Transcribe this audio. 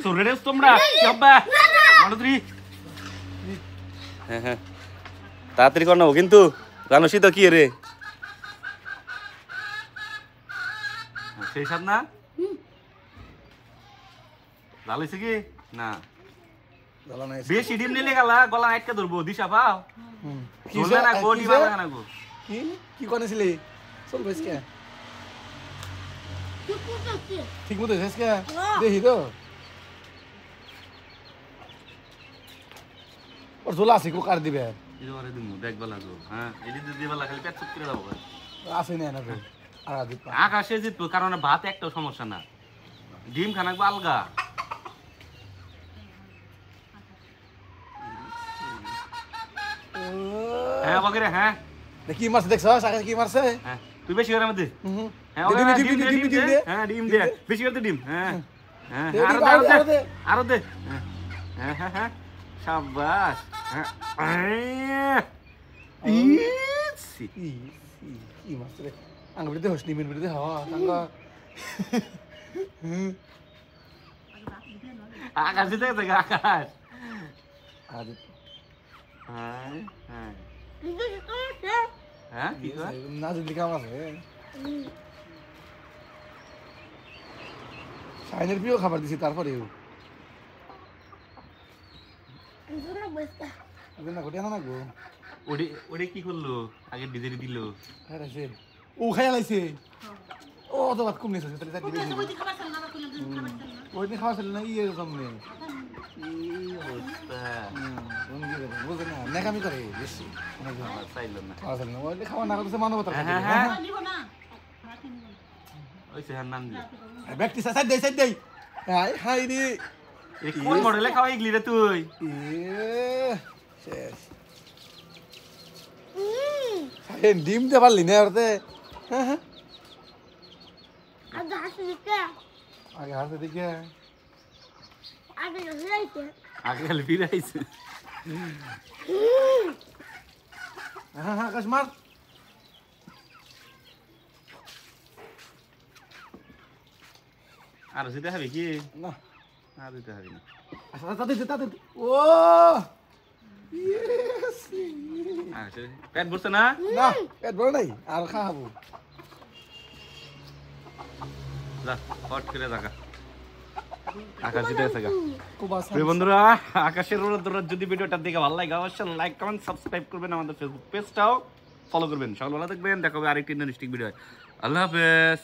সরে তোমরা আব্বা মানদ্রি হ্যাঁ তাড়াতাড়ি কর নাও কিন্তু জানোসই তো কি রে সেই সাথ না জ্বালাইছে কি না বেশি ডিম নিলে গেলা গলা আটকে ধরবো দিশা পাও চলবে না গো ডিম আলা না গো কি কি করেছিলি চল বেশ কে ঠিক মতো শেষ কে দেখি তো ওর ঝোলা আছে কো কার দিবে এবারে দিমু দেখবালা গো হ্যাঁ এডি দিবালা খালি পেট চুপ করে দাও আছে না না আর দিবা আকাশে জিতবো কারণ ভাত একটাও সমস্যা না ডিম খানাকবো আলগা হ্যাঁ বগরে হ্যাঁ কি মারছে দেখছ আকাশে কি মারছে হ্যাঁ তুই বেশি করে মধ্যে হ্যাঁ ডিম দে বেশি করে ডিম হ্যাঁ হ্যাঁ আরো দে হ্যাঁ হ্যাঁ হ্যাঁ শাবাশ কি মারছে রে আঙ্গ বিরুদ্ধে হসনি মিন বিরুদ্ধে হওয়া আঙ্গ আকাশ দিতে গেছে আকাশ আদি হ্যাঁ হ্যাঁ হ্যাঁ কি কয় না যদি কাম আছে সাইনের প্রিয় খাবার দিছি তারপরেও না গোটিয়া না গো ওরে কি করলো আগে ডিজেরি দিল খাইছে ও খাইয়া লাইছে ও তো বাত কম নিছে তাহলে তাই দিবি ওই দিন খাওয়া ছিল না ইয়ে সামনে বুঝে না নেকামি করে বেশি চাইল না খাওয়া ছিল না ওই খাওয়া না করতে মানব তার হ্যাঁ ওই সে নাম দিল ব্যক্তি সাইড দেই হাই হাই রে কোন মডেলে খাওয়া ইগলি রে তুই শেষ ডিম দে পারলি না ওরতে হ্যাঁ হ্যাঁ আগে হাতে দিকে আগে খালি ফিরাইছে হ্যাঁ হ্যাঁ আকাশ মার আর যেতে হবে কি না আর দিতে হবে না তাতে ও পেট ভরছে না না পেট বড় নাই আর খাবো যা হট করে দেখা আকাশ দিতে গেছে খুব বন্ধুরা আকাশের রোদ যদি ভিডিওটা দেখে ভালো লাগে অবশ্যই লাইক কমেন্ট সাবস্ক্রাইব করবেন আমাদের ফেসবুক পেজটাও ফলো করবেন সকালবেলা দেখবেন দেখা হবে আরেকটি ইন্টারেস্টিং ভিডিও আল্লাহ হাফেজ